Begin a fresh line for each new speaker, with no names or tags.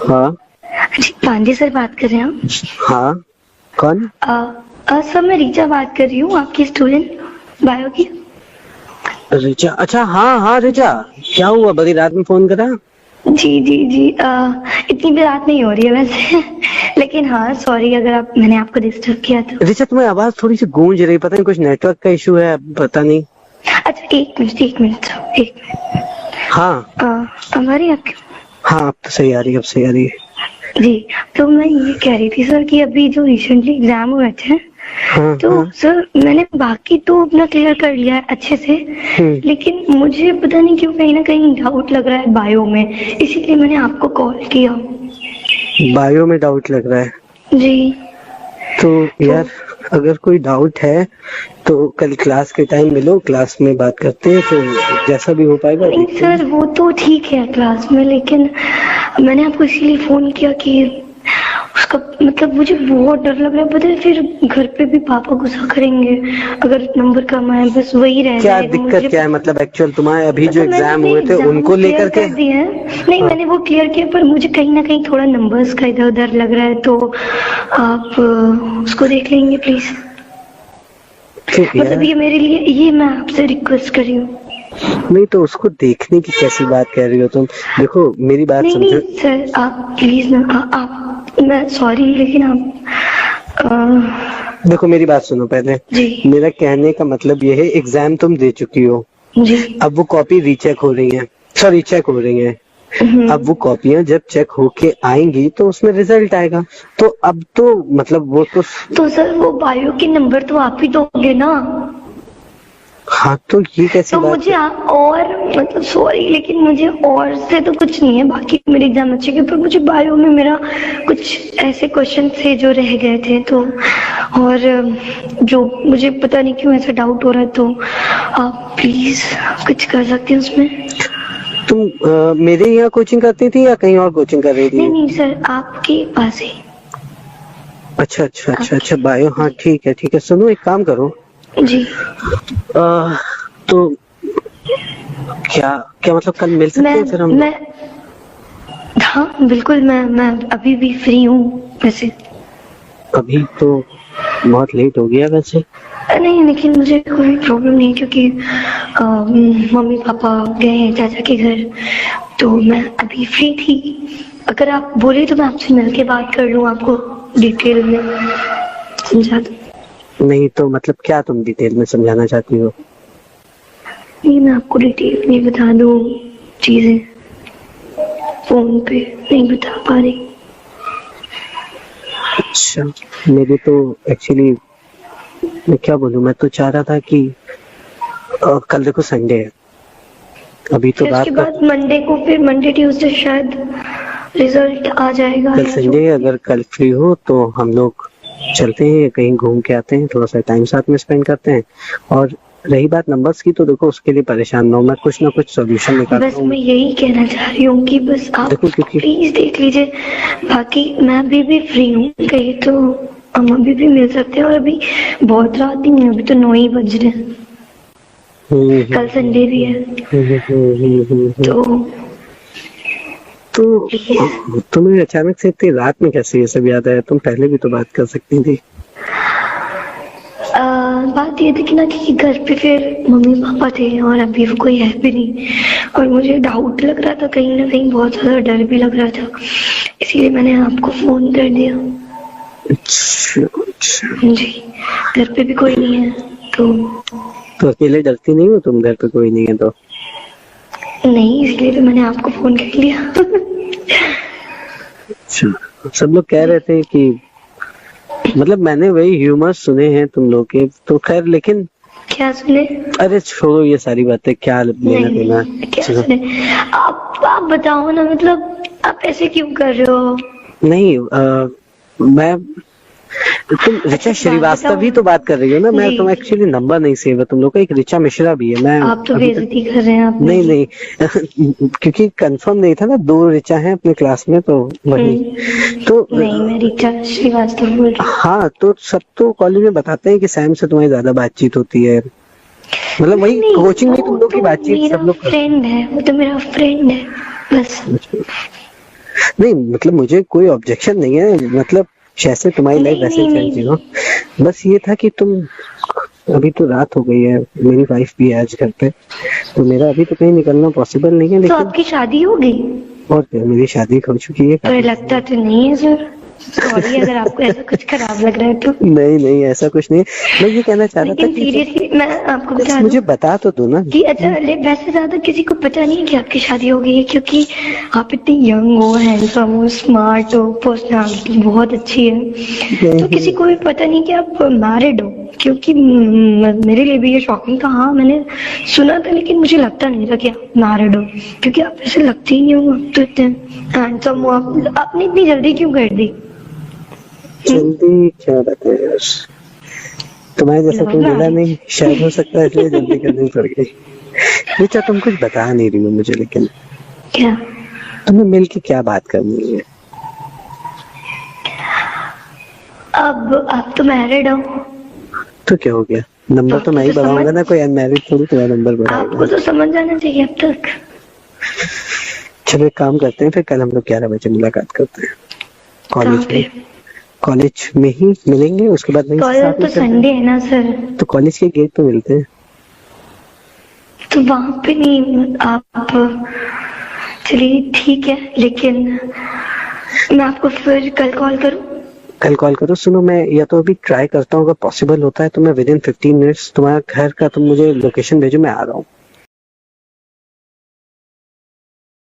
हाँ
जी पांडे सर बात कर रहे हैं आप?
हाँ, कौन?
सर मैं रीचा बात कर रही हूँ, आपकी स्टूडेंट बायो की।
रिचा? अच्छा हाँ हाँ रिचा, क्या हुआ, बड़ी रात में फोन करा?
जी जी जी, इतनी भी रात नहीं हो रही है वैसे लेकिन हाँ सॉरी अगर मैंने आपको डिस्टर्ब किया तो।
रिचा तुम्हारी आवाज थोड़ी सी गूंज रही, पता नहीं कुछ नेटवर्क का इशू है, पता नहीं।
अच्छा एक मिनट।
हाँ
हमारी आपकी।
हाँ, अब तो सही आ रही है, अब सही आ रही है।
जी, तो मैं ये कह रही थी सर कि अभी जो रिसेंटली एग्जाम हुए थे
हाँ
तो
हाँ।
सर मैंने बाकी तो अपना क्लियर कर लिया है अच्छे से, लेकिन मुझे पता नहीं क्यों कहीं ना कहीं डाउट लग रहा है बायो में, इसीलिए मैंने आपको कॉल किया।
बायो में डाउट लग रहा है?
जी
तो यार अगर कोई डाउट है तो कल क्लास के टाइम मिलो, क्लास में बात करते हैं, फिर जैसा भी हो पाएगा
नहीं
देखते हैं।
सर वो तो ठीक है क्लास में, लेकिन मैंने आपको इसीलिए फोन किया कि उसका मतलब मुझे बहुत डर लग रहा है, पता है फिर घर पे भी पापा गुस्सा करेंगे अगर नंबर कम आए, बस वही रह
क्या
जाएगा
दिक्कत
मुझे।
क्या है, मतलब एक्चुअल तुम्हारे अभी जो
मतलब मैंने
एग्जाम
अपने
हुए थे
एग्जाम
उनको
क्लियर
लेकर के?
कर दिए हैं, नहीं
हाँ।
मैंने वो क्लियर किया, पर मुझे कहीं ना कहीं थोड़ा नंबर्स का इधर उधर लग रहा है, तो आप उसको देख लेंगे प्लीज।
तो
मतलब
यार
ये मेरे लिए, ये मैं आपसे रिक्वेस्ट कर रही हूँ।
नहीं, तो उसको देखने की कैसी बात कह रही हो तुम? देखो मेरी बात
नहीं
समझो।
नहीं सर आप प्लीज ना, आप मैं सॉरी लेकिन आप
देखो मेरी बात सुनो पहले।
जी
मेरा कहने का मतलब ये है, एग्जाम तुम दे चुकी हो,
जी।
अब वो कॉपी रीचेक हो रही है, सॉरी चेक हो रही है। अब वो कॉपियां जब चेक होके आएंगी तो उसमें रिजल्ट आएगा, तो अब तो मतलब वो
तो सर वो बायो के नंबर तो आप ही दोगे ना?
हाँ तो ये कैसी
तो
बात
मुझे
है?
आप और मतलब सॉरी लेकिन मुझे और से तो कुछ नहीं है, बाकी मेरे एग्जाम अच्छे गए, पर मुझे बायो में मेरा कुछ ऐसे क्वेश्चन थे जो रह गए थे, तो और जो मुझे पता नहीं क्यों ऐसा डाउट हो रहा है, तो आप प्लीज कुछ कर सकते हैं उसमें?
तुम मेरे यहाँ कोचिंग करती थी या कहीं और कोचिंग कर रही
नहीं
थी?
नहीं सर आपके पास ही।
अच्छा अच्छा अच्छा अच्छा,
आपके
बायो, हाँ ठीक है। सुनो एक काम करो,
जी।
तो क्या क्या मतलब कल मिल सकते हैं फिर हम लोग?
मैं हाँ बिल्कुल, मैं अभी भी फ्री हूँ वैसे।
अभी तो बहुत लेट हो गया वैसे।
नहीं लेकिन मुझे कोई प्रॉब्लम नहीं, क्योंकि मम्मी पापा गए हैं चाचा के घर, तो मैं अभी फ्री थी। अगर आप बोले तो मैं आपसे मिल के बात कर लूँ, आपको डिटेल में समझा दूँ।
नहीं तो मतलब क्या तुम डिटेल में समझाना चाहती हो?
नहीं मैं आपको डिटेल में बता दूँ चीजें, फोन पे नहीं बता पा रही।
अच्छा, मेरे तो एक्चुअली मैं क्या बोलूं, मैं तो चाह रहा था कि कल देखो संडे है, अभी तो
फिर उसके
रात का।
बाद मंडे को, फिर मंडे ट्यूसडे शायद रिजल्ट आ जाएगा
कल
या जो।
संडे है, अगर कल फ्री हो तो हम लोग चलते हैं कहीं घूम के आते हैं, थोड़ा सा टाइम साथ में स्पेंड करते हैं। और रही बात नंबर्स की, तो देखो उसके लिए परेशान ना हो, मैं कुछ ना कुछ सोल्यूशन निकालता
बस
हूँ।
मैं यही कहना चाह रही हूँ कि बस आप
देखो क्योंकि
प्लीज देख लीजिए, बाकी मैं अभी भी फ्री हूँ, कहीं तो हम अभी भी मिल सकते हैं, और अभी बहुत रात नहीं है, अभी तो 9 ही बज रहे हैं, कल संडे भी है, तो
तो तुम्हें अचानक से इतनी रात में कैसे ये सब याद आया? तुम पहले भी तो बात कर सकती थी।
बात ये थी कि ना कि घर पे फिर मम्मी पापा थे और अभी वो कोई है भी नहीं, और मुझे डाउट लग रहा था कहीं ना कहीं, बहुत ज्यादा डर भी लग रहा था, इसीलिए मैंने आपको फोन कर दिया।
अच्छा,
जी, घर पे भी कोई नहीं है
तो अकेले डरती नहीं हो तुम, घर पे कोई नहीं है तो?
नहीं, इसलिए तो मैंने आपको फोन कर लिया
अच्छा, सब लोग कह रहे थे कि मतलब मैंने वही ह्यूमर सुने हैं तुम लोग के, तो खैर लेकिन
क्या सुने?
अरे छोड़ो ये सारी बातें, क्या लेना
नहीं
देना।
नहीं क्या सुने? आप बताओ ना, मतलब आप ऐसे क्यों कर रहे हो?
नहीं मैं तुम रिचा
अच्छा, बात
श्रीवास्तव
बताओ।
ही तो बात कर रही हो ना? मैं
जी
तुम एक्चुअली नंबर नहीं सेव है तुम लोग का, एक रिचा मिश्रा भी है। मैं
आप तो
अभी तक
बेइज्जती कर रहे हैं आप
नहीं
मेरी।
नहीं क्योंकि कंफर्म नहीं था ना, 2 रिचा हैं अपने क्लास में, तो वही तो
नहीं मैं रीचा श्रीवास्तव बोल रही हूँ।
हाँ, तो सब तो कॉलेज में बताते हैं कि सैम से तुम्हारी ज्यादा बातचीत होती है, मतलब
नहीं
वही
नहीं
कोचिंग में तुम
वो
लोग की
तो
बातचीत सब
मेरा
लोग करते
फ्रेंड है, वो तो मेरा फ्रेंड है बस।
हैं। नहीं मतलब मुझे कोई ऑब्जेक्शन नहीं है, मतलब जैसे तुम्हारी लाइफ
नहीं
वैसे
नहीं
चल रही
नहीं
हो। बस ये था कि तुम, अभी तो रात हो गई है, मेरी वाइफ भी है आज घर पे, तो मेरा अभी तो कहीं निकलना पॉसिबल नहीं है,
तो
लेकिन
आपकी शादी हो गई?
और क्या, मेरी शादी हो चुकी है
पर
काफी
लगता तो नहीं है सर, सॉरी अगर आपको ऐसा कुछ खराब लग रहा है तो।
नहीं नहीं ऐसा कुछ नहीं, मैं ये कहना चाह रहा था
लेकिन
कि
सीरियसली मैं आपको
कुछ
बता
मुझे
दूं
बता तो दो ना।
कि अच्छा वैसे ज्यादा किसी को पता नहीं है कि आपकी शादी हो गई है, क्योंकि आप इतने यंग हो, हैंडसम हो, स्मार्ट हो, पर्सनालिटी बहुत अच्छी है, तो किसी को भी पता नहीं कि आप मैरिड हो। क्योंकि मेरे लिए भी ये शॉकिंग था। हाँ मैंने सुना था लेकिन मुझे लगता नहीं था कि आप मैरिड हो, क्योंकि आप ऐसे लगते ही नहीं हो, आप तो इतने हैंडसम हो। आपने इतनी जल्दी क्यों कर दी?
जल्दी क्या बताए यार, तुम्हारे जैसा कोई मिला नहीं, शायद हो सकता है इसलिए जल्दी करनी पड़ गई। बेचा तुम कुछ बता नहीं रही हो मुझे, लेकिन
क्या
तुम्हें मिल के क्या बात करनी है?
अब आप तो मैरिड हो,
तो क्या हो गया, नंबर तो मैं ही बढ़ाऊंगा ना, कोई अनमैरिड थोड़ी तुम्हारा नंबर
आपको
बढ़ाएगा।
तो समझ जाना चाहिए अब तक।
चलो एक काम करते हैं, फिर कल हम लोग 11 बजे मुलाकात करते हैं कॉलेज में। कॉलेज में ही मिलेंगे, उसके बाद वहीं से
कल
साथ
तो
में चलते
संडे
हैं।
है ना सर,
तो कॉलेज के गेट पे मिलते हैं।
तो वहां पे नहीं आप, चलिए ठीक है, लेकिन मैं आपको फिर कल कॉल करूं?
कल कॉल करो। सुनो, मैं या तो अभी ट्राई करता हूँ, अगर पॉसिबल होता है तो मैं विद इन 15 मिनट्स तुम्हारा घर का तुम मुझे लोकेशन भेजो, मैं आ रहा हूँ।